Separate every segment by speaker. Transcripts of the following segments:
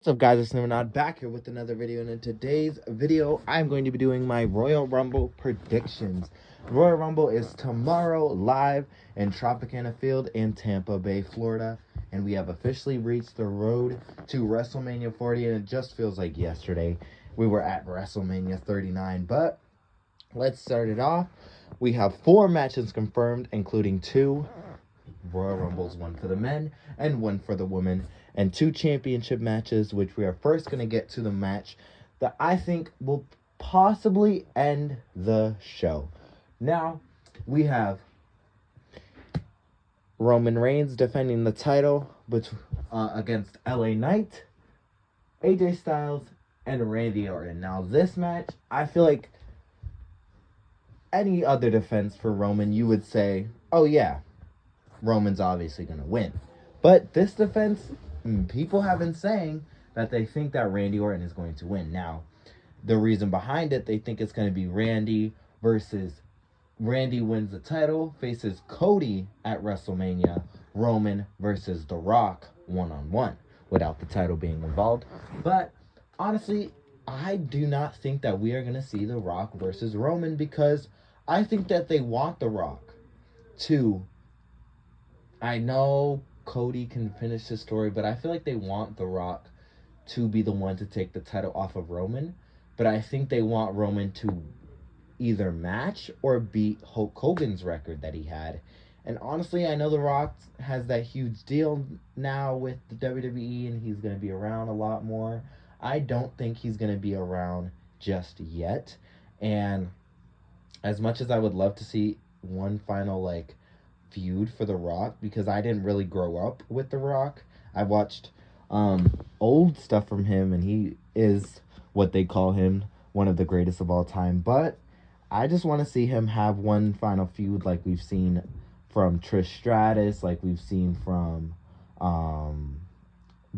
Speaker 1: What's up, guys? It's Not back here with another video, and in today's video I'm going to be doing my Royal Rumble predictions. Royal Rumble is tomorrow live in Tropicana Field in Tampa Bay, Florida, and we have officially reached the road to WrestleMania 40, and it just feels like yesterday we were at WrestleMania 39. But let's start it off. We have 4 matches confirmed, including 2 Royal Rumbles, 1 for the men and 1 for the women, and 2 championship matches, which we are first going to get to the match that I think will possibly end the show. Now, we have Roman Reigns defending the title against LA Knight, AJ Styles, and Randy Orton. Now, this match, I feel like any other defense for Roman, you would say, oh yeah, Roman's obviously going to win. But this defense, people have been saying that they think that Randy Orton is going to win. Now, the reason behind it, they think it's going to be Randy wins the title, faces Cody at WrestleMania, Roman versus The Rock one-on-one, without the title being involved. But honestly, I do not think that we are going to see The Rock versus Roman, because I think that they want The Rock to... I know Cody can finish his story, but I feel like they want The Rock to be the one to take the title off of Roman. But I think they want Roman to either match or beat Hulk Hogan's record that he had. And honestly, I know The Rock has that huge deal now with the WWE, and he's going to be around a lot more. I don't think he's going to be around just yet. And as much as I would love to see one final, feud for The Rock, because I didn't really grow up with The Rock. I watched old stuff from him, and he is what they call him, one of the greatest of all time. But I just want to see him have one final feud, like we've seen from Trish Stratus, like we've seen from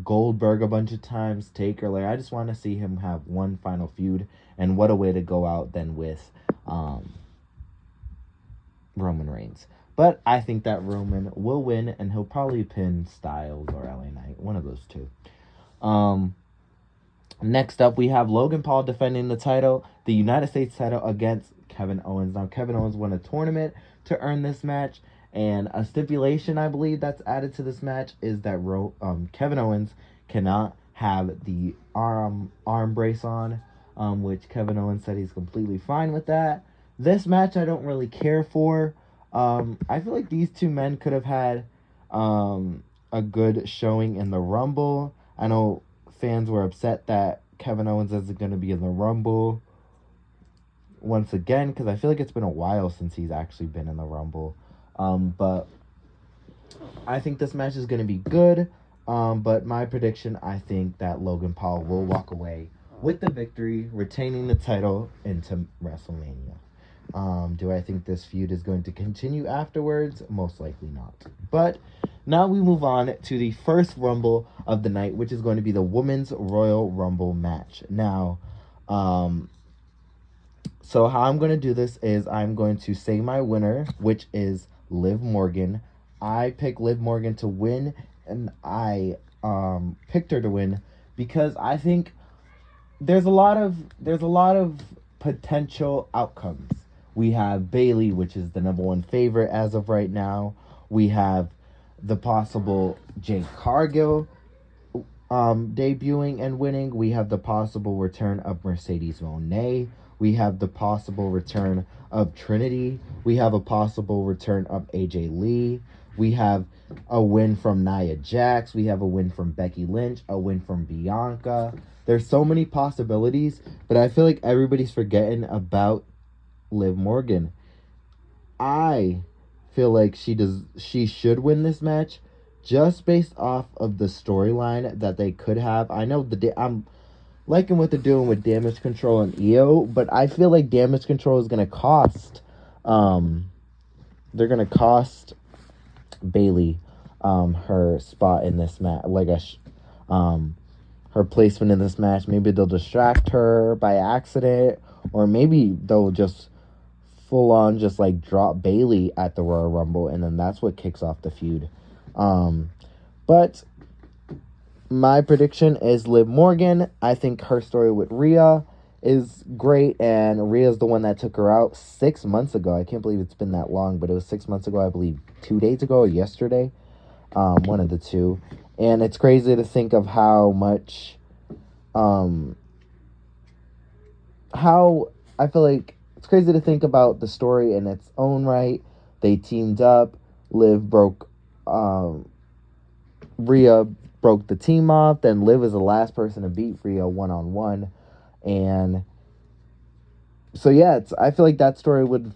Speaker 1: Goldberg a bunch of times, Taker. I just want to see him have one final feud, and what a way to go out than with Roman Reigns. But I think that Roman will win, and he'll probably pin Styles or LA Knight, one of those two. Next up, we have Logan Paul defending the title, the United States title, against Kevin Owens. Now, Kevin Owens won a tournament to earn this match, and a stipulation, I believe, that's added to this match is that Kevin Owens cannot have the arm brace on, which Kevin Owens said he's completely fine with that. This match I don't really care for. I feel like these two men could have had a good showing in the Rumble. I know fans were upset that Kevin Owens isn't going to be in the Rumble once again, because I feel like it's been a while since he's actually been in the Rumble. But I think this match is going to be good. But my prediction, I think that Logan Paul will walk away with the victory, retaining the title into WrestleMania. Do I think this feud is going to continue afterwards? Most likely not. But now we move on to the first Rumble of the night, which is going to be the Women's Royal Rumble match. Now, so how I'm going to do this is I'm going to say my winner, which is Liv Morgan. I picked Liv Morgan to win, and I picked her to win because I think there's a lot of potential outcomes. We have Bayley, which is the #1 favorite as of right now. We have the possible Jade Cargill debuting and winning. We have the possible return of Mercedes Moné. We have the possible return of Trinity. We have a possible return of AJ Lee. We have a win from Nia Jax. We have a win from Becky Lynch. A win from Bianca. There's so many possibilities, but I feel like everybody's forgetting about Liv Morgan. I feel like she should win this match just based off of the storyline that they could have. I know I'm liking what they're doing with Damage Control and EO, but I feel like Damage Control is going to cost they're going to cost Bayley her spot in this match, her placement in this match. Maybe they'll distract her by accident, or maybe they'll just full on just drop Bayley at the Royal Rumble, and then that's what kicks off the feud. But My prediction is Liv Morgan. I think her story with Rhea is great, and Rhea's the one that took her out 6 months ago. I can't believe it's been that long, but it was 6 months ago, I believe 2 days ago or yesterday, one of the two. And it's crazy to think of how much, how I feel like it's crazy to think about the story in its own right. They teamed up. Liv broke, Rhea broke the team off. Then Liv is the last person to beat Rhea 1-on-1. And so, yeah, I feel like that story would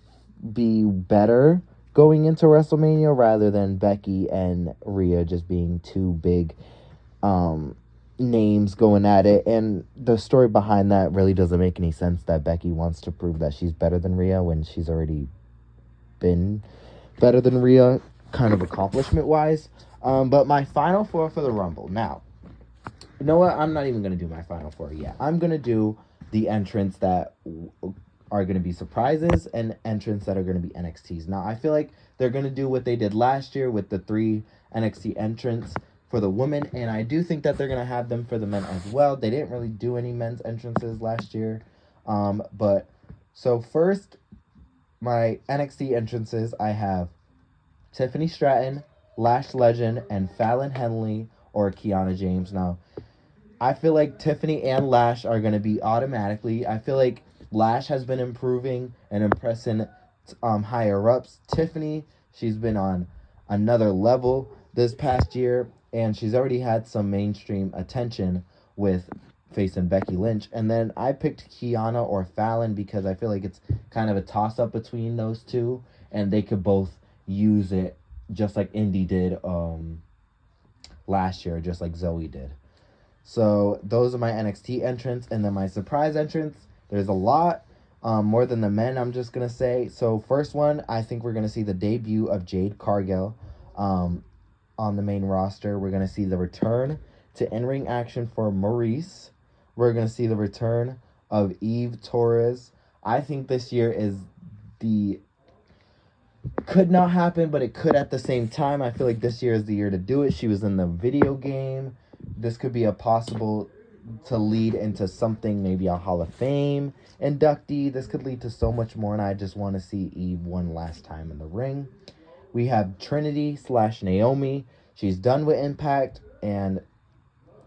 Speaker 1: be better going into WrestleMania rather than Becky and Rhea just being two big names going at it. And the story behind that really doesn't make any sense, that Becky wants to prove that she's better than Rhea when she's already been better than Rhea, kind of accomplishment-wise. But my final four for the Rumble. Now, you know what? I'm not even going to do my final four yet. I'm going to do the entrants that are going to be surprises and entrants that are going to be NXTs. Now, I feel like they're going to do what they did last year with the 3 NXT entrants for the women, and I do think that they're going to have them for the men as well. They didn't really do any men's entrances last year. But so first, my NXT entrances, I have Tiffany Stratton, Lash Legend, and Fallon Henley or Kiana James. Now, I feel like Tiffany and Lash are going to be automatically. I feel like Lash has been improving and impressing higher ups. Tiffany, she's been on another level this past year, and she's already had some mainstream attention with facing Becky Lynch. And then I picked Kiana or Fallon because I feel like it's kind of a toss-up between those two, and they could both use it just like Indy did last year, just like Zoe did. So those are my NXT entrants. And then my surprise entrants, there's a lot, more than the men, I'm just going to say. So first one, I think we're going to see the debut of Jade Cargill on the main roster. We're going to see the return to in-ring action for Maurice. We're going to see the return of Eve Torres. I think this year is could not happen, but it could at the same time. I feel like this year is the year to do it. She was in the video game. This could be a possible to lead into something, maybe a Hall of Fame inductee. This could lead to so much more, and I just want to see Eve one last time in the ring. We have Trinity / Naomi. She's done with Impact, and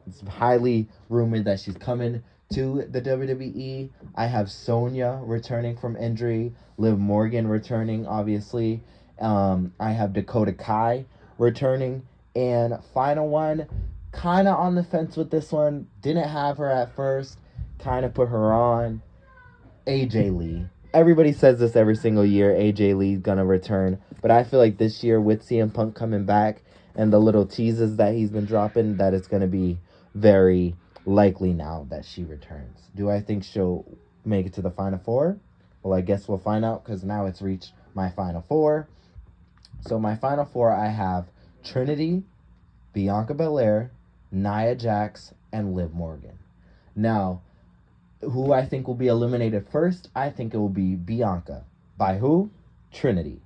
Speaker 1: it's highly rumored that she's coming to the WWE. I have Sonya returning from injury. Liv Morgan returning, obviously. I have Dakota Kai returning. And final one, kind of on the fence with this one. Didn't have her at first. Kind of put her on. AJ Lee. Everybody says this every single year. AJ Lee's going to return. But I feel like this year with CM Punk coming back and the little teases that he's been dropping, that it's going to be very likely now that she returns. Do I think she'll make it to the Final Four? Well, I guess we'll find out, because now it's reached my Final Four. So my Final Four, I have Trinity, Bianca Belair, Nia Jax, and Liv Morgan. Now, who I think will be eliminated first, I think it will be Bianca. By who? Trinity.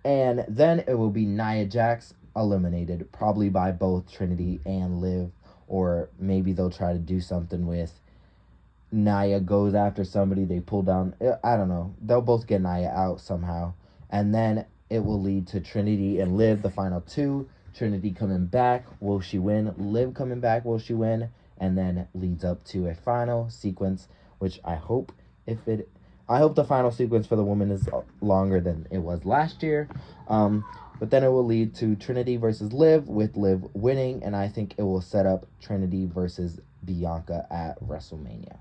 Speaker 1: And then it will be Nia Jax eliminated, probably by both Trinity and Liv. Or maybe they'll try to do something with Nia goes after somebody, they pull down. I don't know. They'll both get Nia out somehow. And then it will lead to Trinity and Liv, the final two. Trinity coming back, will she win? Liv coming back, will she win? And then leads up to a final sequence, which I hope the final sequence for the women is longer than it was last year. But then it will lead to Trinity versus Liv, with Liv winning, and I think it will set up Trinity versus Bianca at WrestleMania.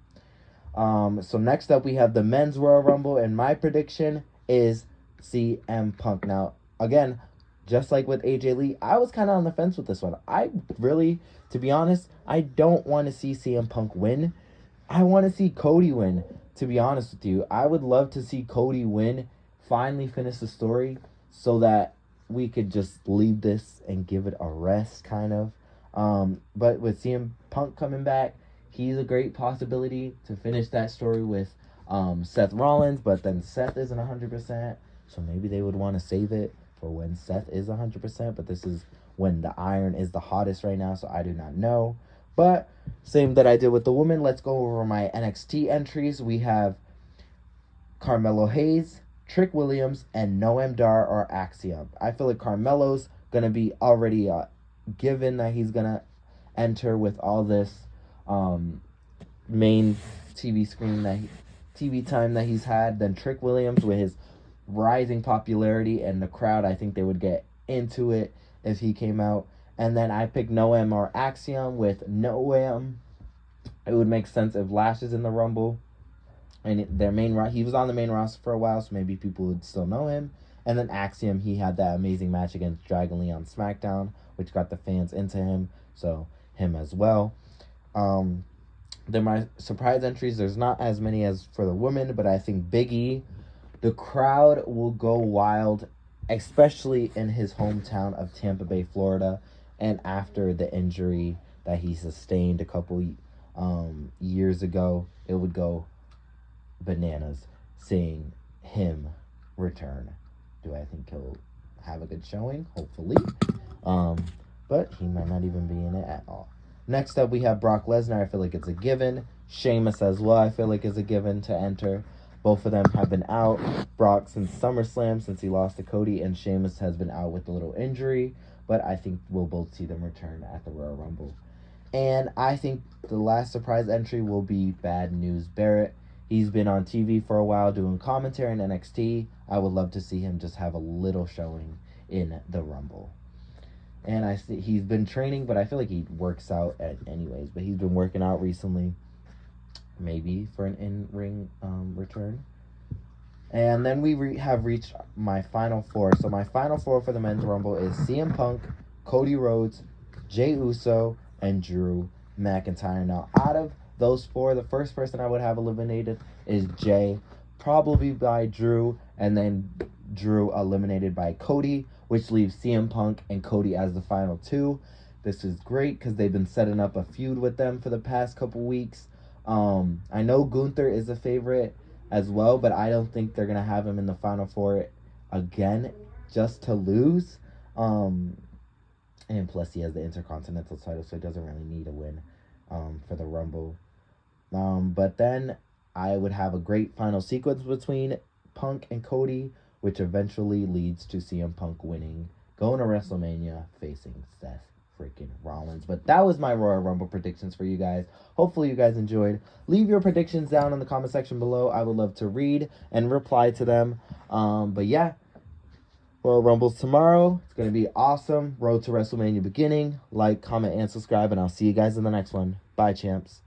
Speaker 1: So next up, we have the Men's Royal Rumble, and my prediction is CM Punk. Now, again, just like with AJ Lee, I was kind of on the fence with this one. I really, to be honest, I don't want to see CM Punk win. I want to see Cody win, to be honest with you. I would love to see Cody win, finally finish the story, so that we could just leave this and give it a rest, kind of. But with CM Punk coming back, he's a great possibility to finish that story with Seth Rollins, but then Seth isn't 100%, so maybe they would want to save it for when Seth is 100%, but this is when the iron is the hottest right now, so I do not know. But same that I did with the women. Let's go over my NXT entries. We have Carmelo Hayes, Trick Williams, and Noam Dar or Axiom. I feel like Carmelo's going to be already given that he's going to enter with all this main TV time that he's had. Then Trick Williams with his rising popularity and the crowd, I think they would get into it if he came out. And then I picked Noam or Axiom. With Noam, it would make sense if Lash is in the Rumble. And he was on the main roster for a while, so maybe people would still know him. And then Axiom, he had that amazing match against Dragon Lee on SmackDown, which got the fans into him, so him as well. Then my surprise entries, there's not as many as for the women, but I think Big E, the crowd will go wild, especially in his hometown of Tampa Bay, Florida, and after the injury that he sustained a couple years ago, it would go bananas seeing him return. Do I think he'll have a good showing? Hopefully. But he might not even be in it at all. Next up, we have Brock Lesnar. I feel like it's a given. Sheamus as well, I feel like is a given to enter. Both of them have been out. Brock since SummerSlam, since he lost to Cody, and Sheamus has been out with a little injury. But I think we'll both see them return at the Royal Rumble. And I think the last surprise entry will be Bad News Barrett. He's been on TV for a while doing commentary in NXT. I would love to see him just have a little showing in the Rumble. And I see he's been training, but I feel like he works out anyways. But he's been working out recently, maybe for an in-ring return. And then we have reached my final four. So my final four for the Men's Rumble is CM Punk, Cody Rhodes, Jey Uso, and Drew McIntyre. Now, out of those four, the first person I would have eliminated is Jey, probably by Drew, and then Drew eliminated by Cody, which leaves CM Punk and Cody as the final two. This is great because they've been setting up a feud with them for the past couple weeks. I know Gunther is a favorite as well, but I don't think they're going to have him in the final four again just to lose. And plus he has the Intercontinental title, so he doesn't really need a win for the Rumble. But then I would have a great final sequence between Punk and Cody, which eventually leads to CM Punk winning, going to WrestleMania, facing Seth freaking Rollins. But that was my Royal Rumble predictions for you guys. Hopefully you guys enjoyed. Leave your predictions down in the comment section below. I would love to read and reply to them. But yeah, Royal Rumble's tomorrow. It's going to be awesome. Road to WrestleMania beginning. Like, comment, and subscribe, and I'll see you guys in the next one. Bye, champs.